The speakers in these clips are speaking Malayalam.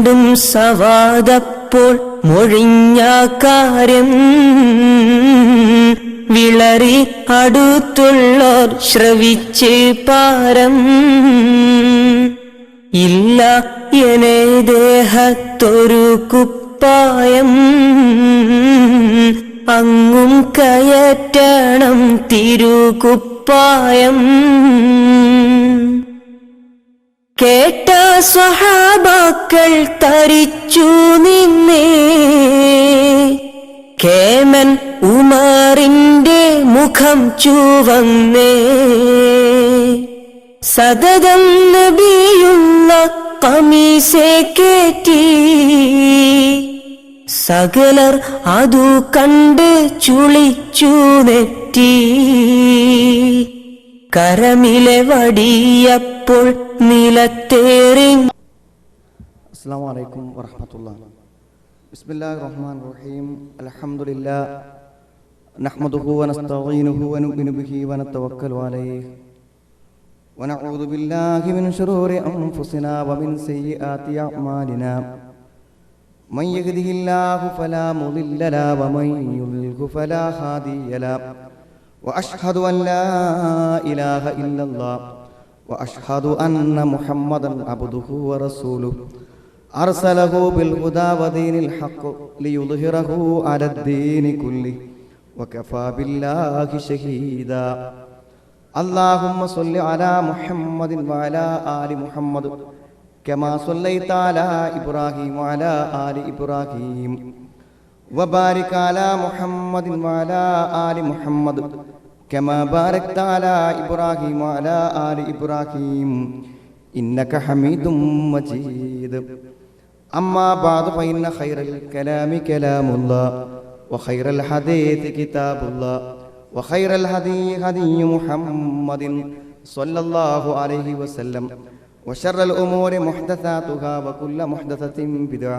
വീണ്ടും സവാദപ്പോൾ മൊഴിഞ്ഞ കാര്യം വിളറി അടുത്തുള്ളോർ ശ്രവിച്ച് പാരം. ഇല്ല എനെ ദേഹത്തൊരു കുപ്പായം, അങ്ങും കയറ്റണം തിരുകുപ്പായം. കേട്ട സ്വഹാബാക്കൾ തരിച്ചു നിന്നേ, കേമൻ ഉമറിന്റെ മുഖം ചുവന്നേ. സതതം നബിയുള്ള ഖമീസെ കേറ്റി, സകലർ അതു കണ്ട് ചുളിച്ചു നെറ്റി. കരമിലെ വടിയപ്പോൾ നിലത്തേറി. അസ്സലാമു അലൈക്കും വറഹ്മത്തുള്ളാഹി. ബിസ്മില്ലാഹിർ റഹ്മാനിർ റഹീം. അൽഹംദുലില്ലാഹ് നഹ്മദുഹു വനസ്തഈനുഹു വനുഅ്മിനു ബിഹി വനതവക്കലു അലൈഹി വനഊദു ബില്ലാഹി മിൻ ശുറൂരി അൻഫുസിനാ വമിൻ സയ്യിആതി അഅ്മാലിനാ. മൻ യഹ്ദിഹില്ലാഹു ഫലാ മുളില്ല ലഹു വമൻ യുദ്ലിൽഹു ഫലാ ഹാദിയ ലഹു. വഅശ്ഹദു അൻ ലാ ഇലാഹ ഇല്ലല്ലാഹ് വഅശ്ഹദു അന്ന മുഹമ്മദൻ അബ്ദുഹു വറസൂലുഹു അർസലഹു ബിൽ ഹുദാ വദീനിൽ ഹഖ് ലിയുദ്ഹിറഹു അലദ്ദീനി കുല്ലി വകഫാ ബില്ലാഹി ഷഹീദാ. അല്ലാഹുമ്മ സ്വല്ലി അലാ മുഹമ്മദിൻ വഅലാ ആലി മുഹമ്മദ് കമാ സ്വല്ലൈത അലാ ഇബ്രാഹീം വഅലാ ആലി ഇബ്രാഹീം വബാരിക് അലാ മുഹമ്മദിൻ വഅലാ ആലി മുഹമ്മദ് കമാ ബാരക്ത അലാ ഇബ്രാഹീം വഅലാ ആലി ഇബ്രാഹീം ഇന്നക ഹമീദും മജീദ്. അമ്മാ ബഅദ് ഫഇന്ന ഖൈറൽ കലാമി കലാമുല്ലാഹ് വഖൈറൽ ഹദീഥി കിതാബുല്ലാഹ് വഖൈറൽ ഹദീ ഹദീ മുഹമ്മദിൻ സ്വല്ലല്ലാഹു അലൈഹി വസല്ലം വശർറൽ ഉമൂരി മുഹ്ദസാതുഹാ വകുല്ല മുഹ്ദസത്തിൻ ബിദ്അ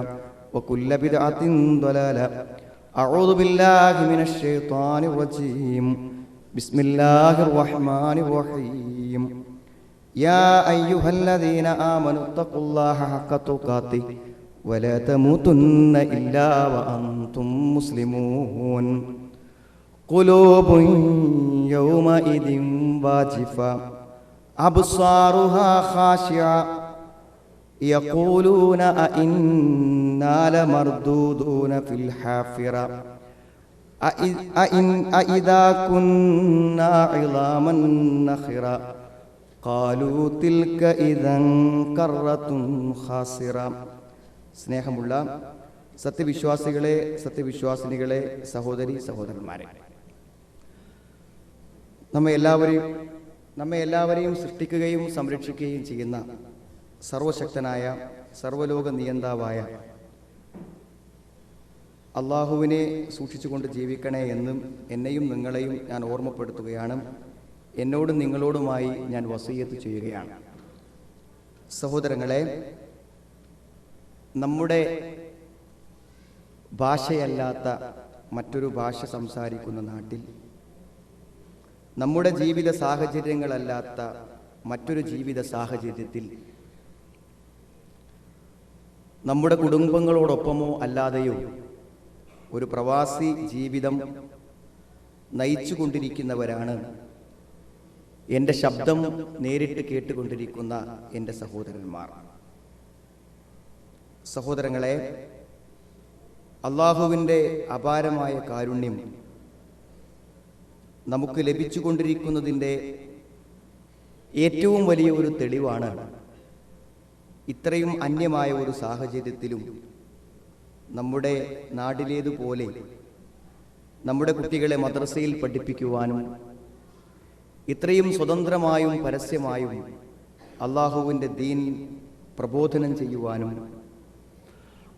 വകുല്ല ബിദ്അത്തിൻ ളലാല. അഊദു ബില്ലാഹി മിനശ് ശൈത്വാനിർ റജീം. ബിസ്മില്ലാഹിർ റഹ്മാനിർ റഹീം. യാ അയ്യുഹല്ലദീന ആമനു തഖുല്ലാഹ ഹഖ തുഖാതിഹി വലാ തമൂതുന്ന ഇല്ലാ വഅൻതും മുസ്ലിമൂൻ. ഖുലൂബുൻ യൗമഇദിൻ വാജിഫ അബ്സാറുഹാ ഖാശിഅ യഖൂലൂന അഇന്നാ ലമർദൂദൂന ഫിൽ ഹാഫിറ അഇദാ കുന്നാ ഇളാമൻ നഖിറ ഖാലൂ തിൽക ഇദൻ കറത്തുൻ ഖാസിറ. സ്നേഹമുള്ള സത്യവിശ്വാസികളെ, സത്യവിശ്വാസിനികളെ, സഹോദരി സഹോദരന്മാരെ, നമ്മെ എല്ലാവരെയും സൃഷ്ടിക്കുകയും സംരക്ഷിക്കുകയും ചെയ്യുന്ന സർവശക്തനായ സർവലോക നിയന്താവായ അള്ളാഹുവിനെ സൂക്ഷിച്ചുകൊണ്ട് ജീവിക്കണേ എന്നും എന്നെയും നിങ്ങളെയും ഞാൻ ഓർമ്മപ്പെടുത്തുകയാണ്. എന്നോടും നിങ്ങളോടുമായി ഞാൻ വസിയ്യത്ത് ചെയ്യുകയാണ്. സഹോദരങ്ങളെ, നമ്മുടെ ഭാഷയല്ലാത്ത മറ്റൊരു ഭാഷ സംസാരിക്കുന്ന നാട്ടിൽ, നമ്മുടെ ജീവിത സാഹചര്യങ്ങളല്ലാത്ത മറ്റൊരു ജീവിത സാഹചര്യത്തിൽ, നമ്മുടെ കുടുംബങ്ങളോടൊപ്പമോ അല്ലാതെയോ ഒരു പ്രവാസി ജീവിതം നയിച്ചു കൊണ്ടിരിക്കുന്നവരാണ് എൻ്റെ ശബ്ദം നേരിട്ട് കേട്ടുകൊണ്ടിരിക്കുന്ന എൻ്റെ സഹോദരന്മാർ. സഹോദരങ്ങളെ, അള്ളാഹുവിൻ്റെ അപാരമായ കാരുണ്യം നമുക്ക് ലഭിച്ചുകൊണ്ടിരിക്കുന്നതിൻ്റെ ഏറ്റവും വലിയ ഒരു തെളിവാണ് ഇത്രയും അന്യമായ ഒരു സാഹചര്യത്തിലും നമ്മുടെ നാട്ടിലേതുപോലെ നമ്മുടെ കുട്ടികളെ മദ്രസയിൽ പഠിപ്പിക്കുവാനും ഇത്രയും സ്വതന്ത്രമായും പരസ്യമായും അള്ളാഹുവിൻ്റെ ദീൻ പ്രബോധനം ചെയ്യുവാനും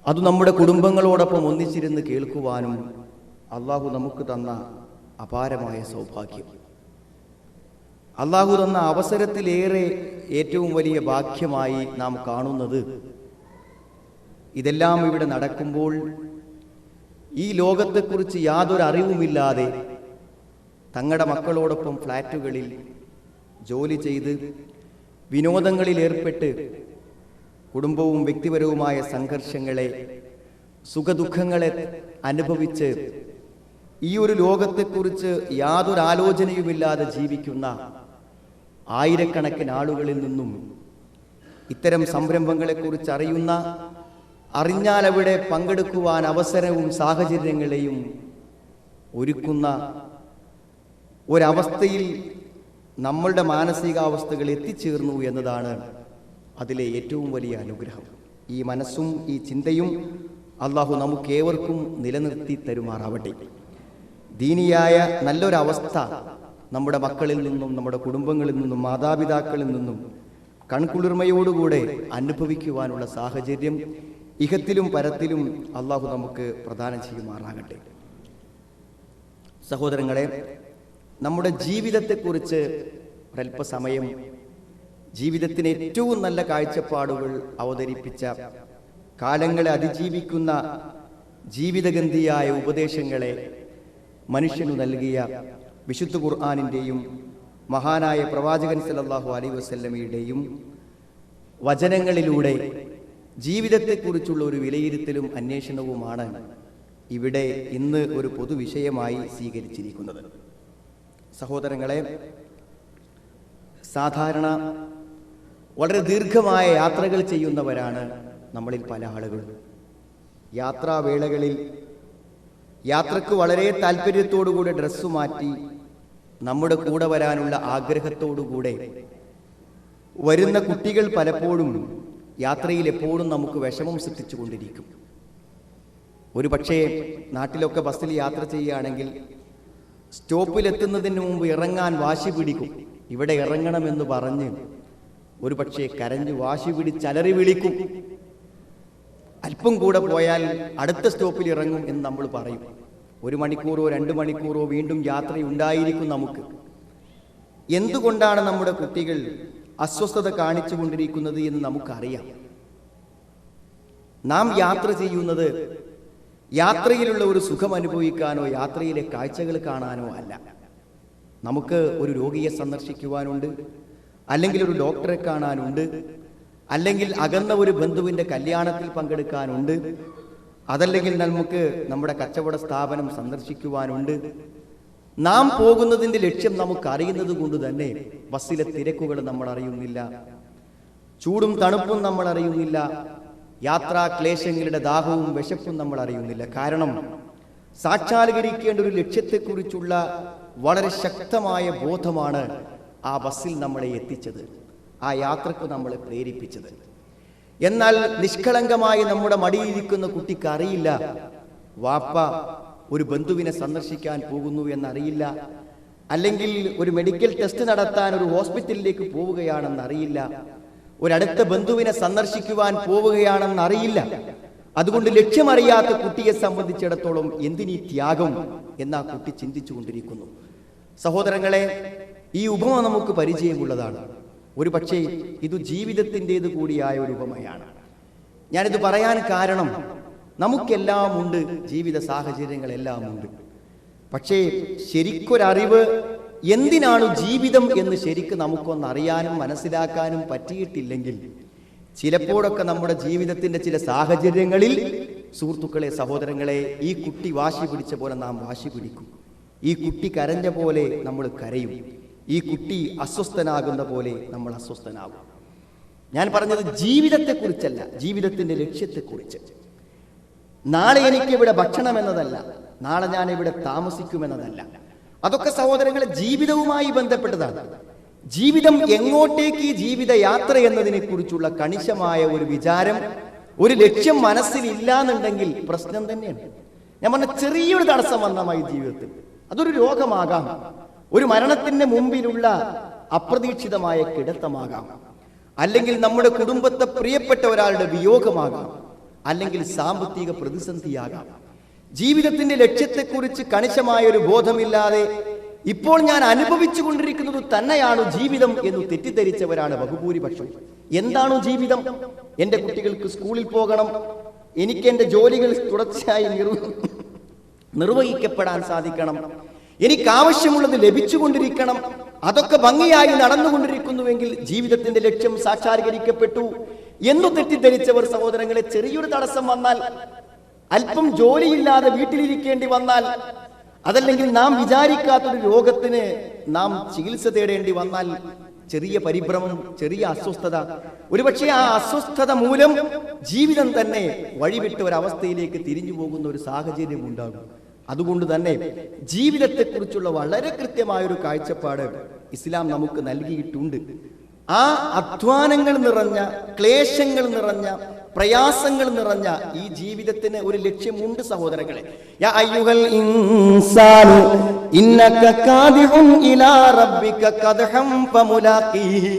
അത് നമ്മുടെ കുടുംബങ്ങളോടൊപ്പം ഒന്നിച്ചിരുന്ന് കേൾക്കുവാനും അള്ളാഹു നമുക്ക് തന്ന അപാരമായ സൗഭാഗ്യം. അള്ളാഹു തന്ന അവസരത്തിലേറെ ഏറ്റവും വലിയ ഭാഗ്യമായി നാം കാണുന്നത്, ഇതെല്ലാം ഇവിടെ നടക്കുമ്പോൾ ഈ ലോകത്തെക്കുറിച്ച് യാതൊരു അറിവുമില്ലാതെ തങ്ങളുടെ മക്കളോടൊപ്പം ഫ്ലാറ്റുകളിൽ ജോലി ചെയ്ത് വിനോദങ്ങളിൽ ഏർപ്പെട്ട് കുടുംബവും വ്യക്തിപരവുമായ സംഘർഷങ്ങളെ, സുഖദുഃഖങ്ങളെ അനുഭവിച്ച് ഈ ഒരു ലോകത്തെക്കുറിച്ച് യാതൊരു ആലോചനയുമില്ലാതെ ജീവിക്കുന്ന ആയിരക്കണക്കിന് ആളുകളിൽ നിന്നും ഇത്തരം സംരംഭങ്ങളെക്കുറിച്ച് അറിഞ്ഞാൽ അവിടെ പങ്കെടുക്കുവാൻ അവസരവും സാഹചര്യങ്ങളെയും ഒരുക്കുന്ന ഒരവസ്ഥയിൽ നമ്മളുടെ മാനസികാവസ്ഥകൾ എത്തിച്ചേർന്നു എന്നതാണ് അതിലെ ഏറ്റവും വലിയ അനുഗ്രഹം. ഈ മനസ്സും ഈ ചിന്തയും അള്ളാഹു നമുക്കേവർക്കും നിലനിർത്തി തരുമാറാവട്ടെ. ദീനിയായ നല്ലൊരവസ്ഥ നമ്മുടെ മക്കളിൽ നിന്നും, നമ്മുടെ കുടുംബങ്ങളിൽ നിന്നും, മാതാപിതാക്കളിൽ നിന്നും കൺകുളിർമയോടുകൂടെ അനുഭവിക്കുവാനുള്ള സാഹചര്യം ഇഹത്തിലും പരത്തിലും അള്ളാഹു നമുക്ക് പ്രദാനം ചെയ്യുമാറാകട്ടെ. സഹോദരങ്ങളെ, നമ്മുടെ ജീവിതത്തെക്കുറിച്ച് ഒരല്പസമയം ജീവിതത്തിന് ഏറ്റവും നല്ല കാഴ്ചപ്പാടുകൾ അവതരിപ്പിച്ച, കാലങ്ങളെ അതിജീവിക്കുന്ന ജീവിതഗന്ധിയായ ഉപദേശങ്ങളെ മനുഷ്യനു നൽകിയ വിശുദ്ധ ഖുർആനിൻ്റെയും മഹാനായ പ്രവാചകൻ സല്ലല്ലാഹു അലൈഹി വസല്ലമയുടെയും വചനങ്ങളിലൂടെ ജീവിതത്തെക്കുറിച്ചുള്ള ഒരു വിലയിരുത്തലും അന്വേഷണവുമാണ് ഇവിടെ ഇന്ന് ഒരു പൊതുവിഷയമായി സ്വീകരിച്ചിരിക്കുന്നത്. സഹോദരങ്ങളെ, സാധാരണ വളരെ ദീർഘമായ യാത്രകൾ ചെയ്യുന്നവരാണ് നമ്മളിൽ പല ആളുകളും. യാത്രാവേളകളിൽ യാത്രക്ക് വളരെ താല്പര്യത്തോടുകൂടെ ഡ്രസ്സ് മാറ്റി നമ്മുടെ കൂടെ വരാനുള്ള ആഗ്രഹത്തോടുകൂടെ വരുന്ന കുട്ടികൾ പലപ്പോഴും യാത്രയിൽ എപ്പോഴും നമുക്ക് വിഷമം സൃഷ്ടിച്ചുകൊണ്ടിരിക്കും. ഒരു പക്ഷേ നാട്ടിലൊക്കെ ബസ്സിൽ യാത്ര ചെയ്യുകയാണെങ്കിൽ സ്റ്റോപ്പിലെത്തുന്നതിന് മുമ്പ് ഇറങ്ങാൻ വാശി പിടിക്കും. ഇവിടെ ഇറങ്ങണമെന്ന് പറഞ്ഞ് ഒരു പക്ഷേ കരഞ്ഞ് വാശി പിടിച്ചലറി വിളിക്കും. അല്പം കൂടെ പോയാൽ അടുത്ത സ്റ്റോപ്പിൽ ഇറങ്ങും എന്ന് നമ്മൾ പറയും. 1 മണിക്കൂറോ 2 മണിക്കൂറോ വീണ്ടും യാത്രയുണ്ടായിരിക്കും നമുക്ക്. എന്തുകൊണ്ടാണ് നമ്മുടെ കുട്ടികൾ അസ്വസ്ഥത കാണിച്ചു കൊണ്ടിരിക്കുന്നത് എന്ന് നമുക്കറിയാം. നാം യാത്ര ചെയ്യുന്നത് യാത്രയിലുള്ള ഒരു സുഖം അനുഭവിക്കാനോ യാത്രയിലെ കാഴ്ചകൾ കാണാനോ അല്ല. നമുക്ക് ഒരു രോഗിയെ സന്ദർശിക്കുവാനുണ്ട്, അല്ലെങ്കിൽ ഒരു ഡോക്ടറെ കാണാനുണ്ട്, അല്ലെങ്കിൽ അകന്ന ഒരു ബന്ധുവിൻ്റെ കല്യാണത്തിൽ പങ്കെടുക്കാനുണ്ട്, അതല്ലെങ്കിൽ നമുക്ക് നമ്മുടെ കച്ചവട സ്ഥാപനം സന്ദർശിക്കുവാനുണ്ട്. നാം പോകുന്നതിൻ്റെ ലക്ഷ്യം നമുക്കറിയുന്നത് കൊണ്ട് തന്നെ ബസ്സിലെ തിരക്കുകൾ നമ്മൾ അറിയുന്നില്ല, ചൂടും തണുപ്പും നമ്മൾ അറിയുന്നില്ല, യാത്രാ ക്ലേശങ്ങളുടെ ദാഹവും വിശപ്പും നമ്മൾ അറിയുന്നില്ല. കാരണം സാക്ഷാത്കരിക്കേണ്ട ഒരു ലക്ഷ്യത്തെക്കുറിച്ചുള്ള വളരെ ശക്തമായ ബോധമാണ് ആ ബസ്സിൽ നമ്മളെ എത്തിച്ചത്, ആ യാത്രക്ക് നമ്മളെ പ്രേരിപ്പിച്ചത്. എന്നാൽ നിഷ്കളങ്കമായി നമ്മുടെ മടിയിരിക്കുന്ന കുട്ടിക്ക് അറിയില്ല വാപ്പ ഒരു ബന്ധുവിനെ സന്ദർശിക്കാൻ പോകുന്നു എന്നറിയില്ല, അല്ലെങ്കിൽ ഒരു മെഡിക്കൽ ടെസ്റ്റ് നടത്താൻ ഒരു ഹോസ്പിറ്റലിലേക്ക് പോവുകയാണെന്നറിയില്ല, ഒരടുത്ത ബന്ധുവിനെ സന്ദർശിക്കുവാൻ പോവുകയാണെന്നറിയില്ല. അതുകൊണ്ട് ലക്ഷ്യമറിയാത്ത കുട്ടിയെ സംബന്ധിച്ചിടത്തോളം എന്തിനീ ത്യാഗം എന്ന് ആ കുട്ടി ചിന്തിച്ചു കൊണ്ടിരിക്കുന്നു. സഹോദരങ്ങളെ, ഈ ഉപമ നമുക്ക് പരിചയമുള്ളതാണ്. ഒരു പക്ഷേ ഇത് ജീവിതത്തിൻ്റെത് കൂടിയായ ഒരു ഉപമയാണ്. ഞാനിത് പറയാൻ കാരണം നമുക്കെല്ലാം ഉണ്ട്, ജീവിത സാഹചര്യങ്ങളെല്ലാം ഉണ്ട്. പക്ഷേ ശരിക്കൊരറിവ് എന്തിനാണ് ജീവിതം എന്ന് ശരിക്കും നമുക്കൊന്നറിയാനും മനസ്സിലാക്കാനും പറ്റിയിട്ടില്ലെങ്കിൽ ചിലപ്പോഴൊക്കെ നമ്മുടെ ജീവിതത്തിൻ്റെ ചില സാഹചര്യങ്ങളിൽ, സുഹൃത്തുക്കളെ, സഹോദരങ്ങളെ, ഈ കുട്ടി വാശി പിടിച്ച പോലെ നാം വാശി പിടിക്കും, ഈ കുട്ടി കരഞ്ഞ പോലെ നമ്മൾ കരയും, ഈ കുട്ടി അസ്വസ്ഥനാകുന്ന പോലെ നമ്മൾ അസ്വസ്ഥനാകും. ഞാൻ പറഞ്ഞത് ജീവിതത്തെക്കുറിച്ചല്ല, ജീവിതത്തിൻ്റെ ലക്ഷ്യത്തെക്കുറിച്ച്. നാളെ എനിക്കിവിടെ ഭക്ഷണം എന്നതല്ല, നാളെ ഞാൻ ഇവിടെ താമസിക്കുമെന്നതല്ല. അതൊക്കെ സഹോദരങ്ങളെ ജീവിതവുമായി ബന്ധപ്പെട്ടതാണ്. ജീവിതം എങ്ങോട്ടേക്ക്, ഈ ജീവിത യാത്ര എന്നതിനെ കുറിച്ചുള്ള കണിശമായ ഒരു വിചാരം, ഒരു ലക്ഷ്യം മനസ്സിലില്ല എന്നുണ്ടെങ്കിൽ പ്രശ്നം തന്നെയാണ്. ഞാൻ പറഞ്ഞ ചെറിയൊരു തടസ്സം വന്നമായി ജീവിതത്തിൽ, അതൊരു രോഗമാകാം, ഒരു മരണത്തിന് മുമ്പിലുള്ള അപ്രതീക്ഷിതമായ കിടത്തമാകാം, അല്ലെങ്കിൽ നമ്മുടെ കുടുംബത്തെ പ്രിയപ്പെട്ട ഒരാളുടെ വിയോഗമാകാം, അല്ലെങ്കിൽ സാമ്പത്തിക പ്രതിസന്ധിയാകാം. ജീവിതത്തിന്റെ ലക്ഷ്യത്തെക്കുറിച്ച് കണിശമായ ഒരു ബോധമില്ലാതെ ഇപ്പോൾ ഞാൻ അനുഭവിച്ചു കൊണ്ടിരിക്കുന്നത് തന്നെയാണ് ജീവിതം എന്ന് തെറ്റിദ്ധരിച്ചവരാണ് ബഹുഭൂരിപക്ഷം. എന്താണു ജീവിതം? എൻ്റെ കുട്ടികൾക്ക് സ്കൂളിൽ പോകണം, എനിക്ക് എൻ്റെ ജോലികൾ തുടർച്ചയായി നിർവഹിക്കപ്പെടാൻ സാധിക്കണം, എനിക്ക് ആവശ്യമുള്ളത് ലഭിച്ചുകൊണ്ടിരിക്കണം, അതൊക്കെ ഭംഗിയായി നടന്നുകൊണ്ടിരിക്കുന്നുവെങ്കിൽ ജീവിതത്തിന്റെ ലക്ഷ്യം സാക്ഷാത്കരിക്കപ്പെട്ടു. എന്നു തെറ്റിദ്ധരിച്ചവർ സഹോദരങ്ങളെ, ചെറിയൊരു തടസ്സം വന്നാൽ, അല്പം ജോലിയില്ലാതെ വീട്ടിലിരിക്കേണ്ടി വന്നാൽ, അതല്ലെങ്കിൽ നാം വിചാരിക്കാത്തൊരു രോഗത്തിന് നാം ചികിത്സ തേടേണ്ടി വന്നാൽ, ചെറിയ പരിഭ്രമം, ചെറിയ അസ്വസ്ഥത, ഒരുപക്ഷെ ആ അസ്വസ്ഥത മൂലം ജീവിതം തന്നെ വഴിവിട്ട ഒരവസ്ഥയിലേക്ക് തിരിഞ്ഞു പോകുന്ന ഒരു സാഹചര്യം ഉണ്ടാകും. അതുകൊണ്ട് തന്നെ ജീവിതത്തെക്കുറിച്ചുള്ള വളരെ കൃത്യമായൊരു കാഴ്ചപ്പാട് ഇസ്ലാം നമുക്ക് നൽകിയിട്ടുണ്ട്. ആ അധ്വാനങ്ങൾ നിറഞ്ഞ, ക്ലേശങ്ങൾ നിറഞ്ഞ, പ്രയാസങ്ങൾ നിറഞ്ഞ ഈ ജീവിതത്തിന് ഒരു ലക്ഷ്യമുണ്ട് സഹോദരങ്ങളെ. യാ അയ്യുഹൽ ഇൻസാനു ഇന്നക കാദിഹുൻ ഇലാ റബ്ബിക കദ്ഹം ഫമുലാഖീഹി.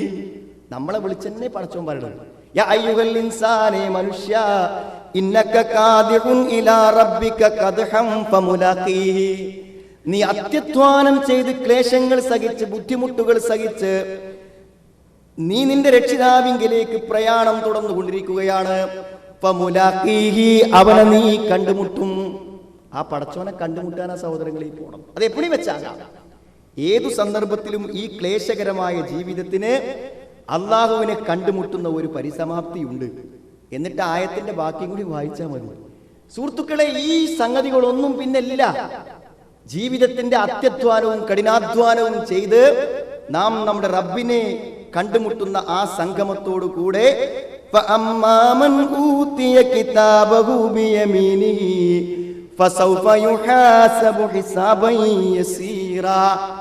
നമ്മളെ വിളിച്ചെന്നെ പടച്ചോൻ പറയുന്നത്, യാ അയ്യുഹൽ ഇൻസാനേ, മനുഷ്യ, ഇന്നക കാദിഹുൻ ഇലാ റബ്ബിക കദ്ഹം ഫമുലാഖീഹി. നീ അത്യധ്വാനം ചെയ്ത് ക്ലേശങ്ങൾ സഹിച്ച്, ബുദ്ധിമുട്ടുകൾ സഹിച്ച് നീ നിന്റെ രക്ഷിതാവിങ്കിലേക്ക് പ്രയാണം തുടർന്നുകൊണ്ടിരിക്കുകയാണ്. ഫമുലാഖീഹി, അവനെ നീ കണ്ടുമുട്ടും. ആ പടച്ചോനെ കണ്ടുമുട്ടാനാ സഹോദരങ്ങളെ പോകണം. അത് എപ്പോഴും വെച്ചാകാം, ഏതു സന്ദർഭത്തിലും ഈ ക്ലേശകരമായ ജീവിതത്തിന് അള്ളാഹുവിനെ കണ്ടുമുട്ടുന്ന ഒരു പരിസമാപ്തിയുണ്ട്. എന്നിട്ട് ആയത്തിന്റെ ബാക്കിയും കൂടി വായിച്ചാൽ മതി. സുഹൃത്തുക്കളെ, ഈ സംഗതികളൊന്നും പിന്നില്ല. ജീവിതത്തിന്റെ അത്യധ്വാനവും കഠിനാധ്വാനവും ചെയ്ത് നാം നമ്മുടെ റബ്ബിനെ കണ്ടുമുട്ടുന്ന ആ സംഗമത്തോടു കൂടെ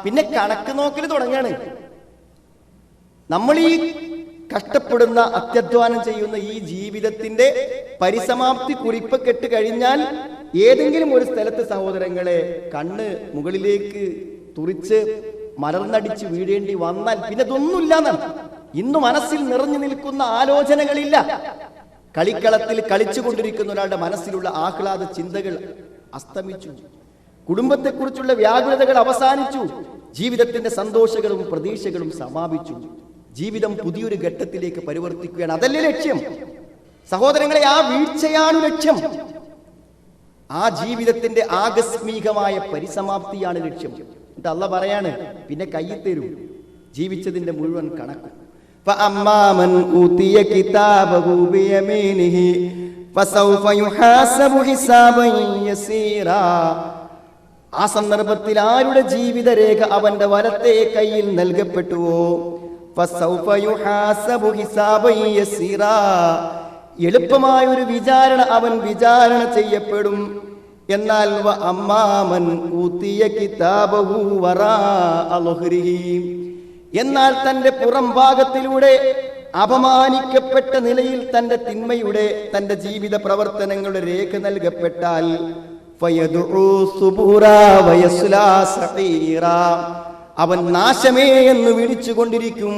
പിന്നെ കണക്ക് നോക്കൽ തുടങ്ങാണ്. നമ്മൾ ഈ കഷ്ടപ്പെടുന്ന, അത്യധ്വാനം ചെയ്യുന്ന ഈ ജീവിതത്തിന്റെ പരിസമാപ്തി കുറിപ്പ് കെട്ട് കഴിഞ്ഞാൽ ഏതെങ്കിലും ഒരു സ്ഥലത്ത് സഹോദരങ്ങളെ കണ്ണ് മുകളിലേക്ക് തുറിച്ച് മലർന്നടിച്ച് വീഴേണ്ടി വന്നാൽ പിന്നെ ഇതൊന്നുമില്ല. ഇന്ന് മനസ്സിൽ നിറഞ്ഞു നിൽക്കുന്ന ആലോചനകളില്ല. കളിക്കളത്തിൽ കളിച്ചുകൊണ്ടിരിക്കുന്ന ഒരാളുടെ മനസ്സിലുള്ള ആഹ്ലാദ ചിന്തകൾ അസ്തമിച്ചു. കുടുംബത്തെക്കുറിച്ചുള്ള വ്യാകുലതകൾ അവസാനിച്ചു. ജീവിതത്തിന്റെ സന്തോഷങ്ങളും പ്രതീക്ഷകളും സമാപിച്ചു. ജീവിതം പുതിയൊരു ഘട്ടത്തിലേക്ക് പരിവർത്തിക്കുകയാണ്. അതല്ലേ ലക്ഷ്യം സഹോദരങ്ങളെ? ആ വീഴ്ചയാണ് ലക്ഷ്യം. ആ ജീവിതത്തിന്റെ ആകസ്മികമായ പരിസമാപ്തിയാണ് ലക്ഷ്യം. എന്നിട്ട് അള്ളാഹ് പറയാണ്, പിന്നെ കയ്യിൽ തരും ജീവിച്ചതിന്റെ മുഴുവൻ കണക്ക്. ഫഅമ്മാമൻ ഊതിയ കിതാബഹു ബിയമീനിഹി ഫസൗഫ യുഹാസബു ഹിസാബൻ യസീറാ. ആ സന്ദർഭത്തിൽ ആരുടെ ജീവിതരേഖ അവന്റെ വലത്തെ കയ്യിൽ നൽകപ്പെട്ടുവോ, ഫസൗഫ യുഹാസബു ഹിസാബൻ യസീറാ, എളുപ്പമായ ഒരു വിചാരണ അവൻ വിചാരണ ചെയ്യപ്പെടും. എന്നാൽ അമ്മാമൻ ഊതിയ കിതാബഹു വറാഅ ളുഹ്രിഹി, എന്നാൽ തന്റെ പുറം ഭാഗത്തിലൂടെ അപമാനിക്കപ്പെട്ട നിലയിൽ തന്റെ തിന്മയുടെ, തന്റെ ജീവിത പ്രവർത്തനങ്ങളുടെ രേഖ നൽകപ്പെട്ടാൽ ഫയദഉ സുബൂറാ വയസ്ലാ സഈറാ, അവൻ നാശമേ എന്ന് വിളിച്ചുകൊണ്ടിരിക്കും.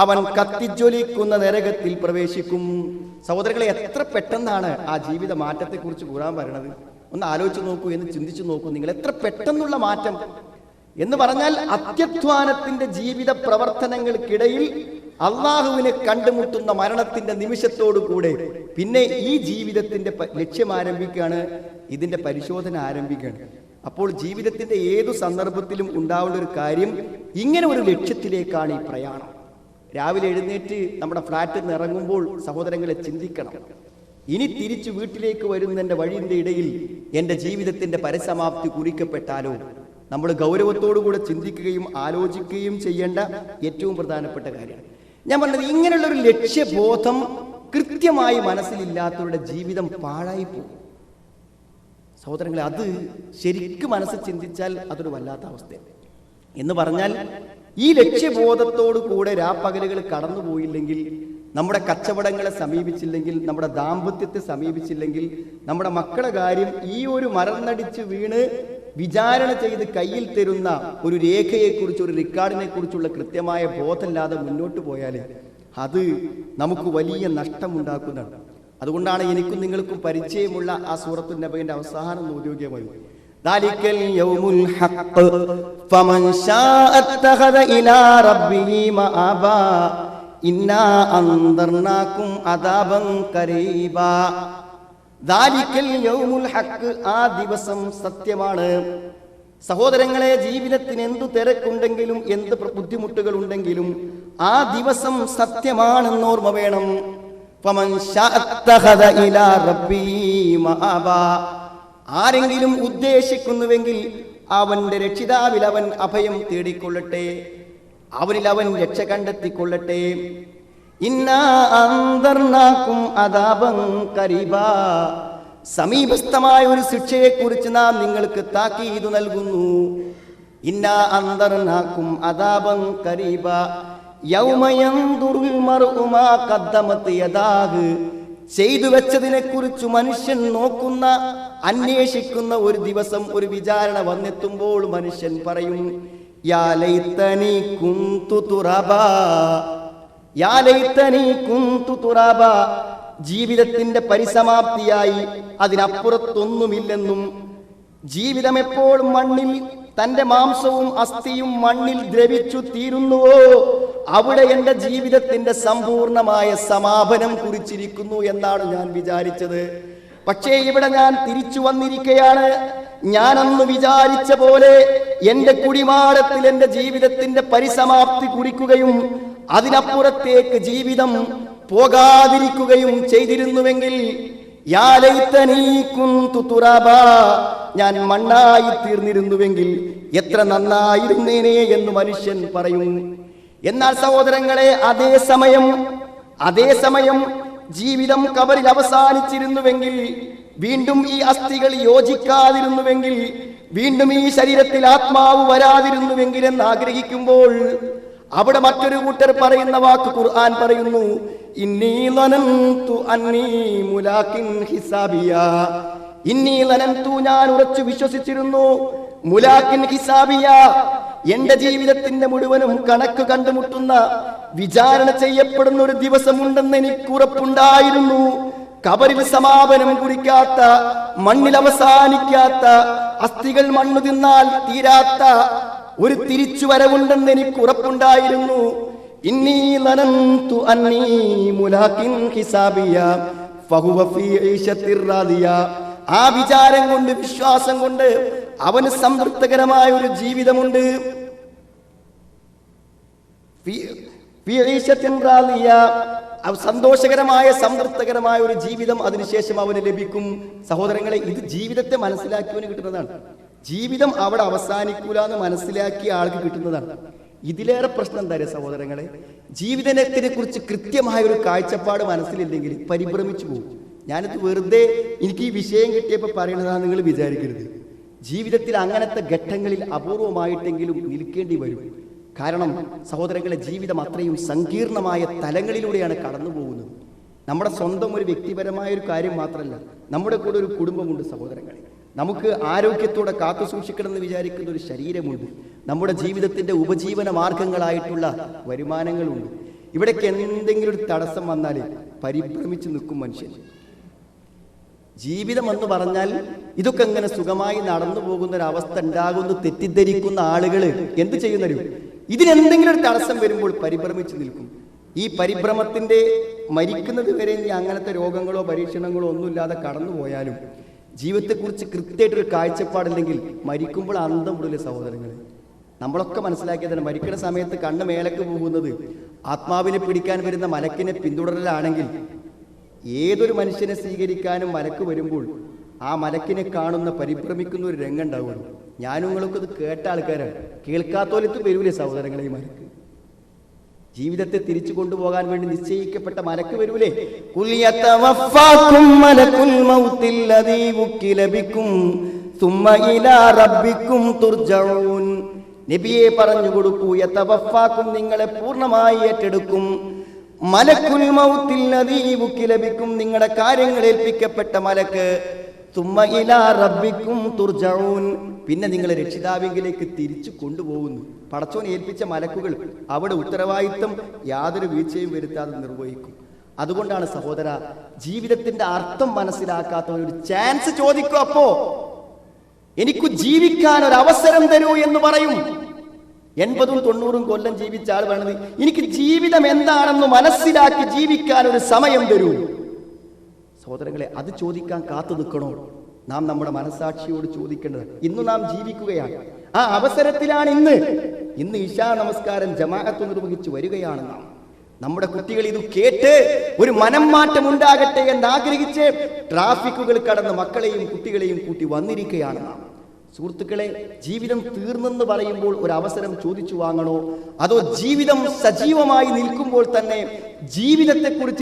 അവൻ കത്തിജ്വലിക്കുന്ന നരകത്തിൽ പ്രവേശിക്കും. സഹോദരങ്ങളെ, എത്ര പെട്ടെന്നാണ് ആ ജീവിത മാറ്റത്തെ കുറിച്ച് ഖുർആൻ പറയുന്നത്. ഒന്ന് ആലോചിച്ച് നോക്കൂ, എന്ന് ചിന്തിച്ചു നോക്കൂ. നിങ്ങൾ എത്ര പെട്ടെന്നുള്ള മാറ്റം എന്ന് പറഞ്ഞാൽ, അത്യധ്വാനത്തിന്റെ ജീവിത പ്രവർത്തനങ്ങൾക്കിടയിൽ അള്ളാഹുവിനെ കണ്ടുമുട്ടുന്ന മരണത്തിന്റെ നിമിഷത്തോടു കൂടെ പിന്നെ ഈ ജീവിതത്തിന്റെ ലക്ഷ്യം ആരംഭിക്കുകയാണ്, ഇതിന്റെ പരിശോധന ആരംഭിക്കുകയാണ്. അപ്പോൾ ജീവിതത്തിന്റെ ഏതു സന്ദർഭത്തിലും ഉണ്ടാവേണ്ട ഒരു കാര്യം, ഇങ്ങനെ ഒരു ലക്ഷ്യത്തിലേക്കാണ് ഈ പ്രയാണം. രാവിലെ എഴുന്നേറ്റ് നമ്മുടെ ഫ്ലാറ്റിൽ നിന്ന് ഇറങ്ങുമ്പോൾ സഹോദരങ്ങളെ ചിന്തിക്കണം, ഇനി തിരിച്ചു വീട്ടിലേക്ക് വരുന്നതിന്റെ വഴിയുടെ ഇടയിൽ എൻ്റെ ജീവിതത്തിന്റെ പരിസമാപ്തി കുറിക്കപ്പെട്ടാലോ? നമ്മൾ ഗൗരവത്തോടുകൂടെ ചിന്തിക്കുകയും ആലോചിക്കുകയും ചെയ്യേണ്ട ഏറ്റവും പ്രധാനപ്പെട്ട കാര്യമാണ്. ഞാൻ പറഞ്ഞത്, ഇങ്ങനെയുള്ള ഒരു ലക്ഷ്യബോധം കൃത്യമായി മനസ്സിലില്ലാത്തവരുടെ ജീവിതം പാഴായി പോകും. സഹോദരങ്ങളെ, അത് ശരിക്കും മനസ്സിൽ ചിന്തിച്ചാൽ അതൊരു വല്ലാത്ത അവസ്ഥയാണ്. എന്ന് പറഞ്ഞാൽ, ഈ ലക്ഷ്യബോധത്തോടു കൂടെ രാപ്പകലുകൾ കടന്നുപോയില്ലെങ്കിൽ, നമ്മുടെ കച്ചവടങ്ങളെ സമീപിച്ചില്ലെങ്കിൽ, നമ്മുടെ ദാമ്പത്യത്തെ സമീപിച്ചില്ലെങ്കിൽ, നമ്മുടെ മക്കളുടെ കാര്യം ഈ ഒരു മറന്നടിച്ച് വീണ് വിചാരണ ചെയ്ത് കയ്യിൽ തരുന്ന ഒരു രേഖയെക്കുറിച്ച്, ഒരു റെക്കോർഡിനെ കുറിച്ചുള്ള കൃത്യമായ ബോധമില്ലാതെ മുന്നോട്ട് പോയാൽ അത് നമുക്ക് വലിയ നഷ്ടമുണ്ടാക്കുന്നതാണ്. അതുകൊണ്ടാണ് എനിക്കും നിങ്ങൾക്കും പരിചയമുള്ള ആ സൂറത്തുൻ നബയുടെ അവസാനം നോദ്യോഗ്യമായി, ദാലിക്കൽ യൗമുൽ ഹഖ് ഫമൻ ശാഅ അത്തഖദ ഇലാ റബ്ബിഹി മആബാ ഇന്നാ അൻദർനാകും അദാബൻ കരീബാ. ദാലിക്കൽ യൗമുൽ ഹഖ്, ആ ദിവസം സത്യമാണ്. സഹോദരങ്ങളെ, ജീവിതത്തിന് എന്തു തിരക്കുണ്ടെങ്കിലും എന്ത് ബുദ്ധിമുട്ടുകൾ ഉണ്ടെങ്കിലും ആ ദിവസം സത്യമാണെന്ന് ഓർമ്മ വേണം. ഫമൻ ശഅത്തഖദ ഇലാ റബ്ബി മഅബാ. ആരെങ്കിലും ഉദ്ദേശിക്കുന്നുവെങ്കിൽ അവന്റെ രക്ഷിതാവിൽ അവൻ അഭയം തേടിക്കൊള്ളട്ടെ, അവനിൽ അവൻ രക്ഷ കണ്ടെത്തിക്കൊള്ളട്ടെ. ഇന്നാ അൻദർനാകും അദാബൻ ഖരീബാ. സമീപസ്ഥമായ ഒരു ശിക്ഷയെക്കുറിച്ച് നാം നിങ്ങൾക്ക് താക്കീത് നൽകുന്നു. ഇന്നാ അൻദർനാകും അദാബൻ ഖരീബാ യൗമ യൻദുറുൽ മർഉ മാ ഖദ്ദമത് യദാഹു. ചെയ്തു വെച്ചതിനെ കുറിച്ച് മനുഷ്യൻ നോക്കുന്ന, അന്വേഷിക്കുന്ന ഒരു ദിവസം, ഒരു വിചാരണ വന്നെത്തുമ്പോൾ മനുഷ്യൻ പറയും, യാ ലൈതനി കുന്തു തുറാബാ, യാ ലൈതനി കുന്തു തുറാബാ. ജീവിതത്തിന്റെ പരിസമാപ്തിയായി, അതിനപ്പുറത്തൊന്നുമില്ലെന്നും, ജീവിതം എപ്പോഴും മണ്ണിൽ, തന്റെ മാംസവും അസ്ഥിയും മണ്ണിൽ ദ്രവിച്ചു തീരുന്നുവോ അവിടെ എന്റെ ജീവിതത്തിന്റെ സമ്പൂർണമായ സമാപനം കുറിച്ചിരിക്കുന്നു എന്നാണ് ഞാൻ വിചാരിച്ചത്. പക്ഷേ ഇവിടെ ഞാൻ തിരിച്ചു വന്നിരിക്കുകയാണ്. ഞാനന്ന് വിചാരിച്ച പോലെ എന്റെ കുടിമാടത്തിൽ എന്റെ ജീവിതത്തിന്റെ പരിസമാപ്തി കുറിക്കുകയും അതിനപ്പുറത്തേക്ക് ജീവിതം പോകാതിരിക്കുകയും ചെയ്തിരുന്നുവെങ്കിൽ, യാ ലൈതനീ കുന്തു തുറാബാ, ഞാൻ മണ്ണായി തീർന്നിരുന്നുവെങ്കിൽ എത്ര നന്നായിരുന്നേനെ എന്ന് മനുഷ്യൻ പറയും. എന്നാൽ സഹോദരങ്ങളെ, അതേസമയം ജീവിതം കബറിൽ അവസാനിച്ചിരുന്നുവെങ്കിൽ, വീണ്ടും ഈ അസ്ഥികൾ യോജിക്കാതിരുന്നുവെങ്കിൽ, വീണ്ടും ഈ ശരീരത്തിൽ ആത്മാവ് വരാതിരുന്നുവെങ്കിൽ എന്ന് ആഗ്രഹിക്കുമ്പോൾ അവിടെ മറ്റൊരു കൂട്ടർ പറയുന്ന വാക്ക് ഖുർആൻ പറയുന്നു, ഇന്നി ലനന്തു അന്നീ മുലാഖിൻ ഹിസാബിയാ. ഇന്നി ലനന്തു, ഞാൻ ഉറച്ചു വിശ്വസിച്ചിരുന്നു, മുലാഖിൻ ഹിസാബിയാ, എന്റെ ജീവിതത്തിന്റെ മുഴുവനും കണക്ക് കണ്ടുമുട്ടുന്ന, വിചാരണ ചെയ്യപ്പെടുന്ന ഒരു ദിവസമുണ്ടെന്ന് എനിക്ക് ഉറപ്പുണ്ടായിരുന്നു. കബറിൽ സമാപനം കുറിക്കാത്ത, മണ്ണിൽ അവസാനിക്കാത്ത, അസ്ഥികൾ മണ്ണു തിന്നാൽ തീരാത്ത ഒരു തിരിച്ചുവരവുണ്ടെന്ന് എനിക്ക് ഉറപ്പുണ്ടായിരുന്നു. ഇന്നി ലനന്തു അന്നീ മുലാഖിൻ ഹിസാബിയാ ഫഹുവ ഫീ ഈശത്തിർ റാദിയ. ആ വിചാരം കൊണ്ട്, വിശ്വാസം കൊണ്ട് അവന് സംതൃപ്തകരമായ ഒരു ജീവിതമുണ്ട്. സന്തോഷകരമായ, സംതൃപ്തകരമായ ഒരു ജീവിതം അതിനുശേഷം അവന് ലഭിക്കും. സഹോദരങ്ങളെ, ഇത് ജീവിതത്തെ മനസ്സിലാക്കിയവന് കിട്ടുന്നതാണ്. ജീവിതം അവിടെ അവസാനിക്കൂല എന്ന് മനസ്സിലാക്കിയ ആൾക്ക് കിട്ടുന്നതാണ്. ഇതിലേറെ പ്രശ്നം എന്താ സഹോദരങ്ങളെ, ജീവിതത്തിനെ കുറിച്ച് കൃത്യമായ ഒരു കാഴ്ചപ്പാട് മനസ്സിലില്ലെങ്കിൽ പരിഭ്രമിച്ചു പോകും. ഞാനിത് വെറുതെ എനിക്ക് ഈ വിഷയം കിട്ടിയപ്പോൾ പറയണതാണ് നിങ്ങൾ വിചാരിക്കരുത്. ജീവിതത്തിൽ അങ്ങനത്തെ ഘട്ടങ്ങളിൽ അപൂർവമായിട്ടെങ്കിലും നിൽക്കേണ്ടി വരും. കാരണം സഹോദരങ്ങളെ, ജീവിതം അത്രയും സങ്കീർണമായ തലങ്ങളിലൂടെയാണ് കടന്നു പോകുന്നത്. നമ്മുടെ സ്വന്തം ഒരു വ്യക്തിപരമായ ഒരു കാര്യം മാത്രമല്ല, നമ്മുടെ കൂടെ ഒരു കുടുംബമുണ്ട് സഹോദരങ്ങളെ. നമുക്ക് ആരോഗ്യത്തോടെ കാത്തു സൂക്ഷിക്കണമെന്ന് വിചാരിക്കുന്ന ഒരു ശരീരമുണ്ട്. നമ്മുടെ ജീവിതത്തിന്റെ ഉപജീവന മാർഗങ്ങളായിട്ടുള്ള വരുമാനങ്ങളുണ്ട്. ഇവിടേക്ക് എന്തെങ്കിലും ഒരു തടസ്സം വന്നാൽ പരിഭ്രമിച്ചു നിൽക്കും മനുഷ്യൻ. ജീവിതം എന്ന് പറഞ്ഞാൽ ഇതൊക്കെ എങ്ങനെ സുഖമായി നടന്നു പോകുന്ന ഒരു അവസ്ഥ ഉണ്ടാകുന്നു തെറ്റിദ്ധരിക്കുന്ന ആളുകൾ എന്ത് ചെയ്യുന്നവരും ഇതിനെന്തെങ്കിലും ഒരു തടസ്സം വരുമ്പോൾ പരിഭ്രമിച്ചു നിൽക്കും. ഈ പരിഭ്രമത്തിന്റെ മരിക്കുന്നത് വരെ ഇനി അങ്ങനത്തെ രോഗങ്ങളോ പരീക്ഷണങ്ങളോ ഒന്നുമില്ലാതെ കടന്നുപോയാലും ജീവിതത്തെക്കുറിച്ച് കൃത്യമായിട്ടൊരു കാഴ്ചപ്പാടില്ലെങ്കിൽ മരിക്കുമ്പോൾ അന്തം വിടില്ല സഹോദരങ്ങളെ. നമ്മളൊക്കെ മനസ്സിലാക്കിയതാണ്, മരിക്കുന്ന സമയത്ത് കണ്ണ് മേലേക്ക് പോകുന്നത് ആത്മാവിനെ പിടിക്കാൻ വരുന്ന മലക്കിനെ പിന്തുടരലാണെങ്കിൽ ഏതൊരു മനുഷ്യനെ സ്വീകരിക്കാനും മലക്ക് വരുമ്പോൾ ആ മലക്കിനെ കാണുന്ന പരിഭ്രമിക്കുന്ന ഒരു രംഗം ഉണ്ടാവുള്ളൂ. ഞാനും നിങ്ങളൊക്കെ ഇത് കേട്ട ആൾക്കാരാണ്. കേൾക്കാത്തോലത്ത് വരൂലേ സഹോദരങ്ങളെ? ഈ മലക്ക് ജീവിതത്തെ തിരിച്ചു കൊണ്ടുപോകാൻ വേണ്ടി നിശ്ചയിക്കപ്പെട്ട മലക്ക് വരൂലേ? നബിയെ പറഞ്ഞു കൊടുക്കൂ, യതവഫാക്കും, നിങ്ങളെ പൂർണ്ണമായി ഏറ്റെടുക്കും. മലക്കുൽ മൗത്തിൽ ലദീ വുക്കില ബിക്കും, നിങ്ങളുടെ കാര്യങ്ങൾ ഏൽപ്പിക്കപ്പെട്ട മലക്ക്. തുമ്മ ഇലാ റബ്ബിക്കും തുർജഊൻ, പിന്നെ നിങ്ങളെ രക്ഷിതാവിലേക്ക് തിരിച്ചു കൊണ്ടുപോകുന്നു. പടച്ചോൻ ഏൽപ്പിച്ച മലക്കുകൾ അവിടെ ഉത്തരവാദിത്വം യാതൊരു വീഴ്ചയും വരുത്താതെ നിർവഹിക്കും. അതുകൊണ്ടാണ് സഹോദര, ജീവിതത്തിന്റെ അർത്ഥം മനസ്സിലാക്കാത്തവർ ഒരു ചാൻസ് ചോദിക്കും. അപ്പോ എനിക്ക് ജീവിക്കാൻ ഒരു അവസരം തരൂ എന്ന് പറയും. 80-90 കൊല്ലം ജീവിച്ച ആൾ വേണത് എനിക്ക് ജീവിതം എന്താണെന്ന് മനസ്സിലാക്കി ജീവിക്കാൻ ഒരു സമയം തരൂ. സഹോദരങ്ങളെ, അത് ചോദിക്കാൻ കാത്തു നിൽക്കണോ? നാം നമ്മുടെ മനസാക്ഷിയോട് ചോദിക്കേണ്ടത്. ഇന്ന് നാം ജീവിക്കുകയാണ്, ആ അവസരത്തിലാണ് ഇന്ന് ഇഷാ നമസ്കാരം ജമാഅത്ത് നിർവഹിച്ചു വരികയാണ് നാം. നമ്മുടെ കുട്ടികൾ ഇത് കേട്ട് ഒരു മനം മാറ്റം ഉണ്ടാകട്ടെ എന്ന് ആഗ്രഹിച്ച് ട്രാഫിക്കുകൾ കടന്ന് മക്കളെയും കുട്ടികളെയും കൂട്ടി വന്നിരിക്കുകയാണ് നാം. സുഹൃത്തുക്കളെ, ജീവിതം തീർന്നെന്ന് പറയുമ്പോൾ ഒരു അവസരം ചോദിച്ചു വാങ്ങണോ, അതോ ജീവിതം സജീവമായി നിൽക്കുമ്പോൾ തന്നെ ജീവിതത്തെക്കുറിച്ച്